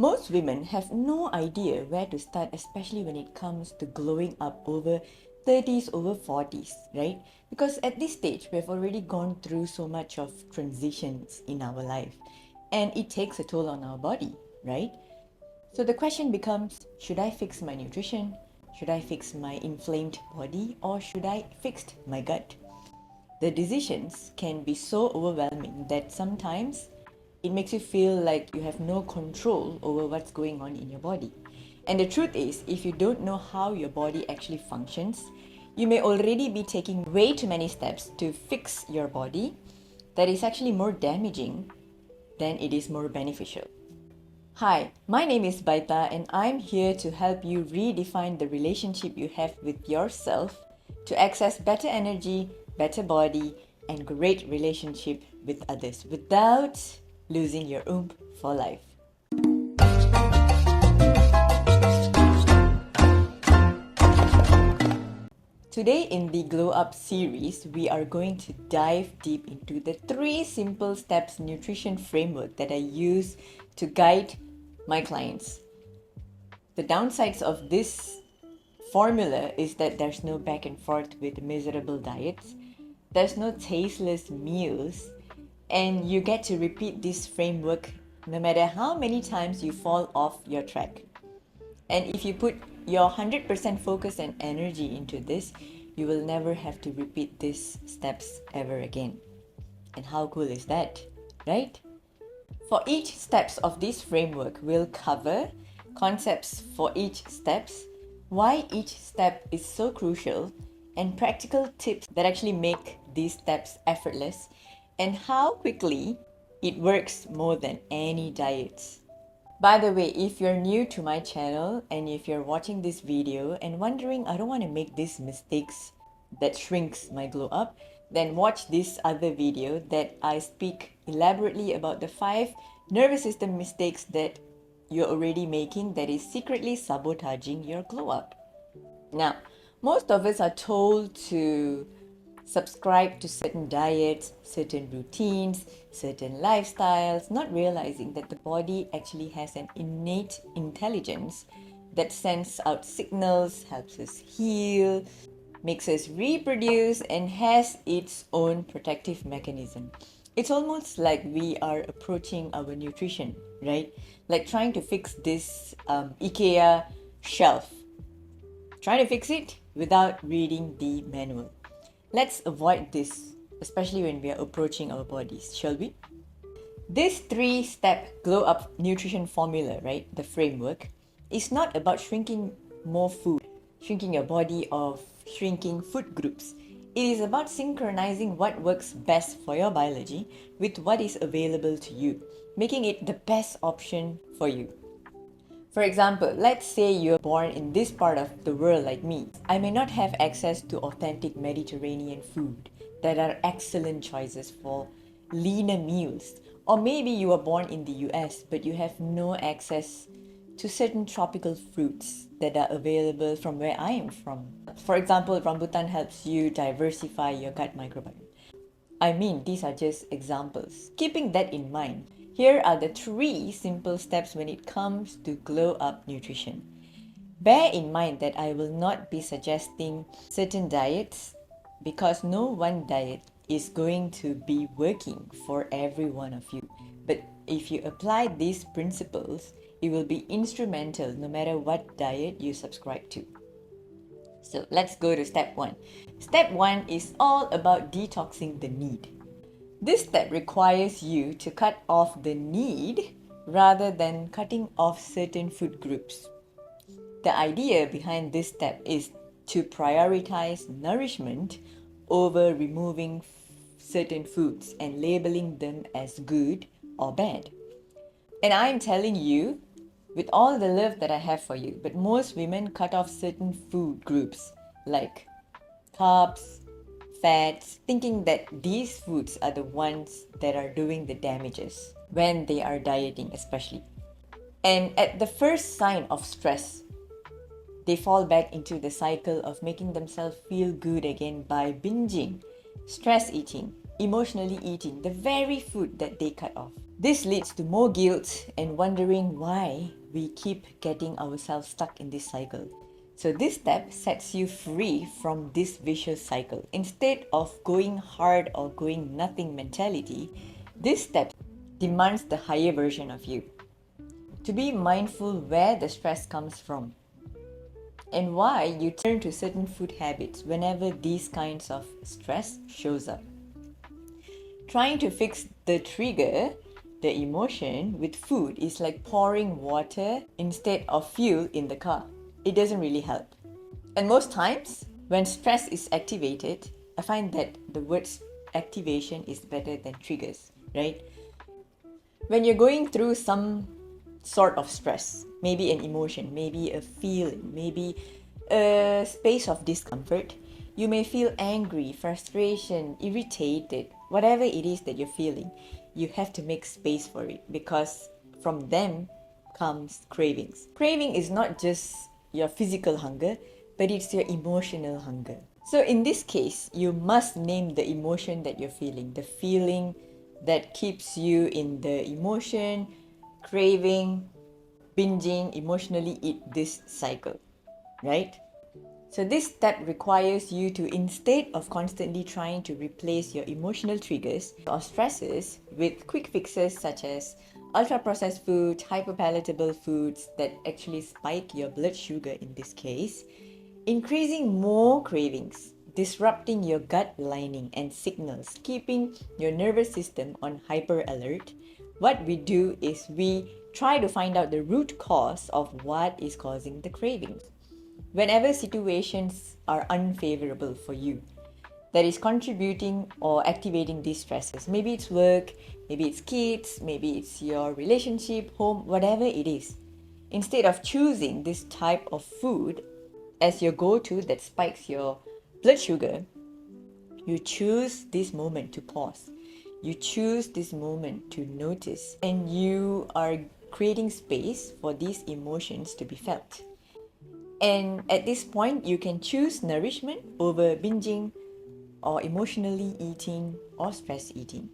Most women have no idea where to start, especially when it comes to glowing up over 30s, over 40s, right? Because at this stage, we've already gone through so much of transitions in our life, and it takes a toll on our body, right? So the question becomes, should I fix my nutrition? Should I fix my inflamed body? Or should I fix my gut? The decisions can be so overwhelming that sometimes it makes you feel like you have no control over what's going on in your body. And the truth is, if you don't know how your body actually functions, you may already be taking way too many steps to fix your body that is actually more damaging than it is more beneficial. Hi, my name is Baita, and I'm here to help you redefine the relationship you have with yourself to access better energy, better body, and great relationship with others without losing your oomph for life. Today in the Glow Up series, we are going to dive deep into the 3 simple steps nutrition framework that I use to guide my clients. The downsides of this formula is that there's no back and forth with miserable diets, there's no tasteless meals, and you get to repeat this framework no matter how many times you fall off your track. And if you put your 100% focus and energy into this, you will never have to repeat these steps ever again. And how cool is that, right? For each steps of this framework, we'll cover concepts for each steps, why each step is so crucial, and practical tips that actually make these steps effortless, and how quickly it works more than any diets. By the way, if you're new to my channel and if you're watching this video and wondering, I don't want to make these mistakes that shrinks my glow up, then watch this other video that I speak elaborately about the 5 nervous system mistakes that you're already making that is secretly sabotaging your glow up. Now, most of us are told to subscribe to certain diets, certain routines, certain lifestyles, not realizing that the body actually has an innate intelligence that sends out signals, helps us heal, makes us reproduce, and has its own protective mechanism. It's almost like we are approaching our nutrition, right? Like trying to fix this IKEA shelf. Trying to fix it without reading the manual. Let's avoid this, especially when we are approaching our bodies, shall we? This 3-step glow up nutrition formula, right, the framework, is not about shrinking more food, shrinking your body, or shrinking food groups. It is about synchronizing what works best for your biology with what is available to you, making it the best option for you. For example, let's say you're born in this part of the world like me. I may not have access to authentic Mediterranean food that are excellent choices for leaner meals. Or maybe you were born in the US but you have no access to certain tropical fruits that are available from where I am from. For example, rambutan helps you diversify your gut microbiome. I mean, these are just examples. Keeping that in mind, here are the 3 simple steps when it comes to glow up nutrition. Bear in mind that I will not be suggesting certain diets because no one diet is going to be working for every one of you. But if you apply these principles, it will be instrumental no matter what diet you subscribe to. So let's go to step 1. Step 1 is all about detoxing the need. This step requires you to cut off the need rather than cutting off certain food groups. The idea behind this step is to prioritize nourishment over removing certain foods and labeling them as good or bad. And I'm telling you, with all the love that I have for you, but most women cut off certain food groups like carbs, fats, thinking that these foods are the ones that are doing the damages when they are dieting especially. And at the first sign of stress, they fall back into the cycle of making themselves feel good again by binging, stress eating, emotionally eating the very food that they cut off. This leads to more guilt and wondering why we keep getting ourselves stuck in this cycle. So this step sets you free from this vicious cycle. Instead of going hard or going nothing mentality, this step demands the higher version of you. To be mindful where the stress comes from and why you turn to certain food habits whenever these kinds of stress shows up. Trying to fix the trigger, the emotion, with food is like pouring water instead of fuel in the car. It doesn't really help. And most times, when stress is activated, I find that the word activation is better than triggers, right? When you're going through some sort of stress, maybe an emotion, maybe a feeling, maybe a space of discomfort, you may feel angry, frustration, irritated, whatever it is that you're feeling. You have to make space for it because from them comes cravings. Craving is not just your physical hunger, but it's your emotional hunger. So in this case, you must name the emotion that you're feeling, the feeling that keeps you in the emotion, craving, binging, emotionally eat this cycle, right? So this step requires you to, instead of constantly trying to replace your emotional triggers or stresses with quick fixes such as ultra-processed foods, hyperpalatable foods that actually spike your blood sugar in this case, increasing more cravings, disrupting your gut lining and signals, keeping your nervous system on hyper alert, what we do is we try to find out the root cause of what is causing the cravings. Whenever situations are unfavorable for you, that is contributing or activating these stresses, maybe it's work, maybe it's kids, maybe it's your relationship, home, whatever it is, instead of choosing this type of food as your go-to that spikes your blood sugar, you choose this moment to pause. You choose this moment to notice, and you are creating space for these emotions to be felt. And at this point, you can choose nourishment over binging or emotionally eating or stress eating.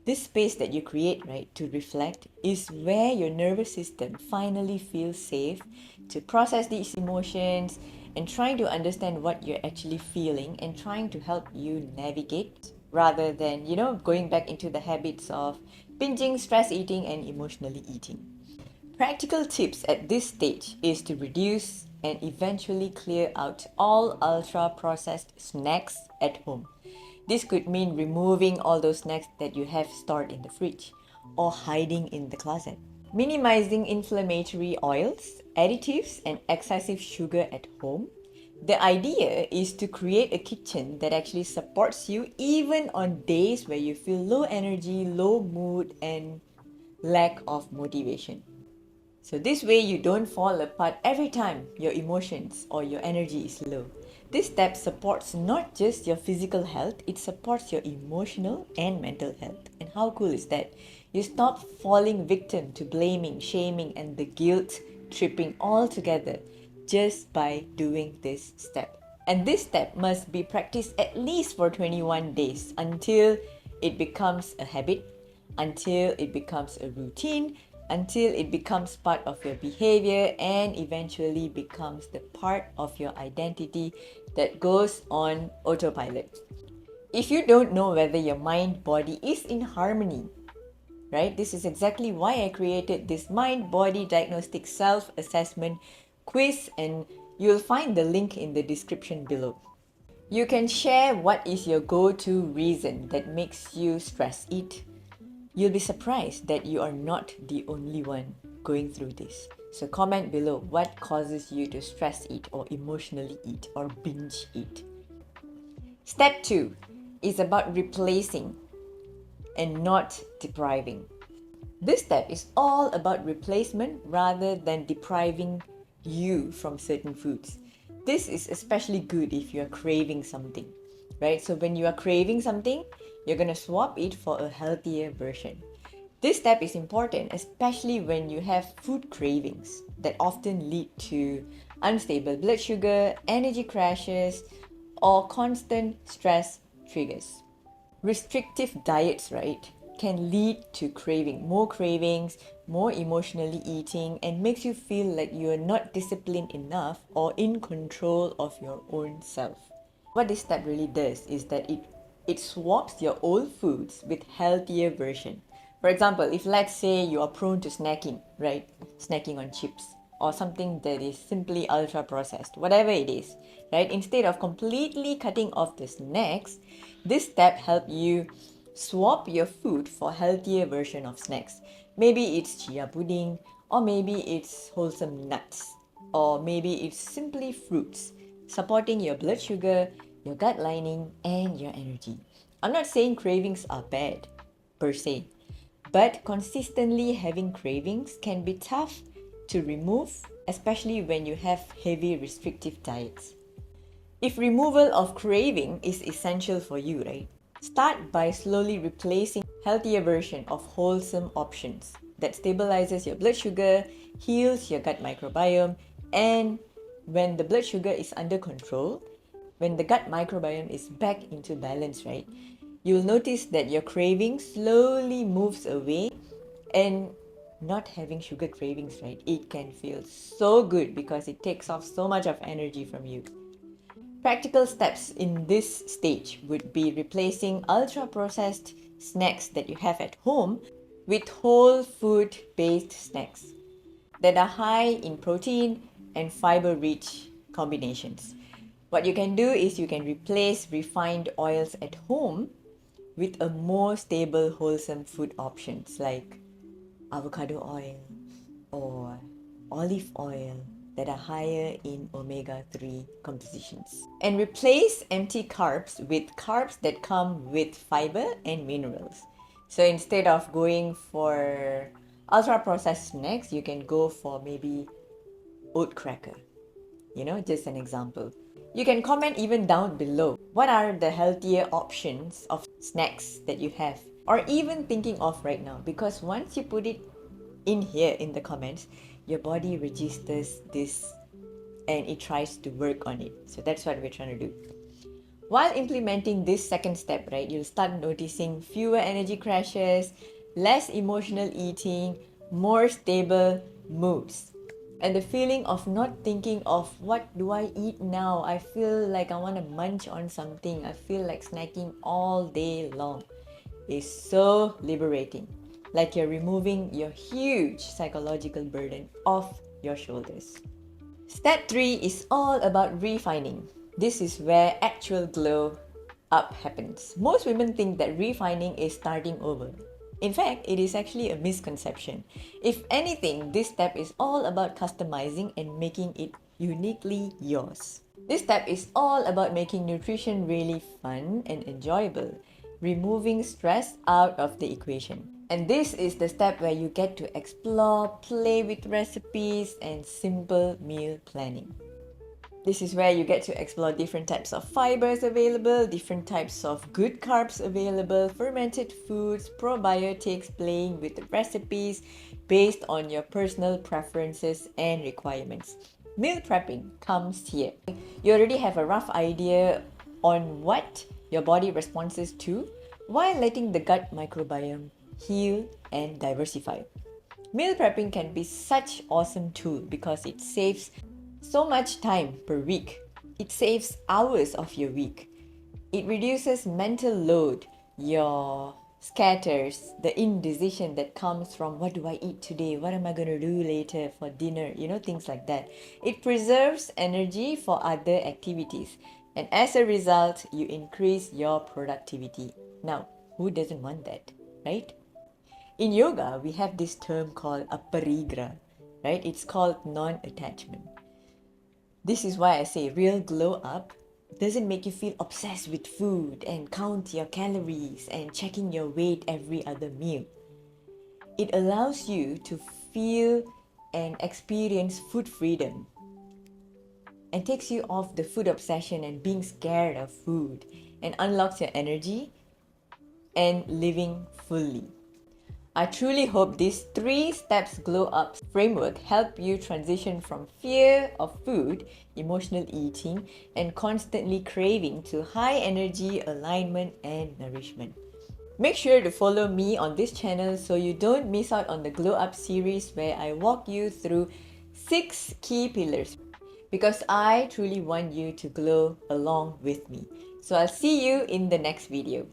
This space that you create, right, to reflect is where your nervous system finally feels safe to process these emotions and trying to understand what you're actually feeling and trying to help you navigate rather than, going back into the habits of binging, stress eating, and emotionally eating. Practical tips at this stage is to reduce and eventually clear out all ultra-processed snacks at home. This could mean removing all those snacks that you have stored in the fridge or hiding in the closet. Minimizing inflammatory oils, additives, and excessive sugar at home. The idea is to create a kitchen that actually supports you even on days where you feel low energy, low mood, and lack of motivation. So this way you don't fall apart every time your emotions or your energy is low. This step supports not just your physical health, it supports your emotional and mental health. And how cool is that? You stop falling victim to blaming, shaming, and the guilt tripping all together just by doing this step. And this step must be practiced at least for 21 days until it becomes a habit, until it becomes a routine, until it becomes part of your behavior and eventually becomes the part of your identity that goes on autopilot. If you don't know whether your mind-body is in harmony, right? This is exactly why I created this mind-body diagnostic self-assessment quiz, and you'll find the link in the description below. You can share what is your go-to reason that makes you stress eat. You'll be surprised that you are not the only one going through this. So comment below what causes you to stress eat or emotionally eat or binge eat. Step 2 is about replacing and not depriving. This step is all about replacement rather than depriving you from certain foods. This is especially good if you are craving something, right? So when you are craving something, you're going to swap it for a healthier version. This step is important, especially when you have food cravings that often lead to unstable blood sugar, energy crashes, or constant stress triggers. Restrictive diets, right, can lead to more cravings, more emotionally eating, and makes you feel like you're not disciplined enough or in control of your own self. What this step really does is that it swaps your old foods with healthier version. For example, if let's say you are prone to snacking, right? Snacking on chips or something that is simply ultra processed, whatever it is, right? Instead of completely cutting off the snacks, this step helps you swap your food for healthier version of snacks. Maybe it's chia pudding, or maybe it's wholesome nuts, or maybe it's simply fruits, supporting your blood sugar, your gut lining, and your energy. I'm not saying cravings are bad, per se, but consistently having cravings can be tough to remove, especially when you have heavy restrictive diets. If removal of craving is essential for you, right? Start by slowly replacing healthier version of wholesome options that stabilizes your blood sugar, heals your gut microbiome, and when the blood sugar is under control, when the gut microbiome is back into balance, right? You'll notice that your craving slowly moves away, and not having sugar cravings, right? It can feel so good because it takes off so much of energy from you. Practical steps in this stage would be replacing ultra processed snacks that you have at home with whole food based snacks that are high in protein and fiber rich combinations. What you can do is you can replace refined oils at home with a more stable, wholesome food options like avocado oil or olive oil that are higher in omega-3 compositions. And replace empty carbs with carbs that come with fiber and minerals. So instead of going for ultra processed snacks, you can go for maybe oat cracker. Just an example. You can comment even down below. What are the healthier options of snacks that you have or even thinking of right now? Because once you put it in here in the comments, your body registers this and it tries to work on it. So that's what we're trying to do. While implementing this second step, right, you'll start noticing fewer energy crashes, less emotional eating, more stable moods. And the feeling of not thinking of what do I eat now? I feel like I want to munch on something. I feel like snacking all day long is so liberating. Like you're removing your huge psychological burden off your shoulders. Step 3 is all about refining. This is where actual glow up happens. Most women think that refining is starting over. In fact, it is actually a misconception. If anything, this step is all about customizing and making it uniquely yours. This step is all about making nutrition really fun and enjoyable, removing stress out of the equation. And this is the step where you get to explore, play with recipes, and simple meal planning. This is where you get to explore different types of fibers available, different types of good carbs available, fermented foods, probiotics, playing with the recipes based on your personal preferences and requirements. Meal prepping comes here. You already have a rough idea on what your body responds to while letting the gut microbiome heal and diversify. Meal prepping can be such awesome tool because it saves so much time per week. It saves hours of your week. It reduces mental load, your scatters, the indecision that comes from what do I eat today? What am I going to do later for dinner? Things like that. It preserves energy for other activities. And as a result, you increase your productivity. Now, who doesn't want that, right? In yoga, we have this term called aparigra, right? It's called non-attachment. This is why I say real glow up doesn't make you feel obsessed with food and count your calories and checking your weight every other meal. It allows you to feel and experience food freedom and takes you off the food obsession and being scared of food and unlocks your energy and living fully. I truly hope these 3 steps glow up framework help you transition from fear of food, emotional eating, and constantly craving to high energy, alignment, and nourishment. Make sure to follow me on this channel so you don't miss out on the Glow Up series where I walk you through 6 key pillars because I truly want you to glow along with me. So I'll see you in the next video.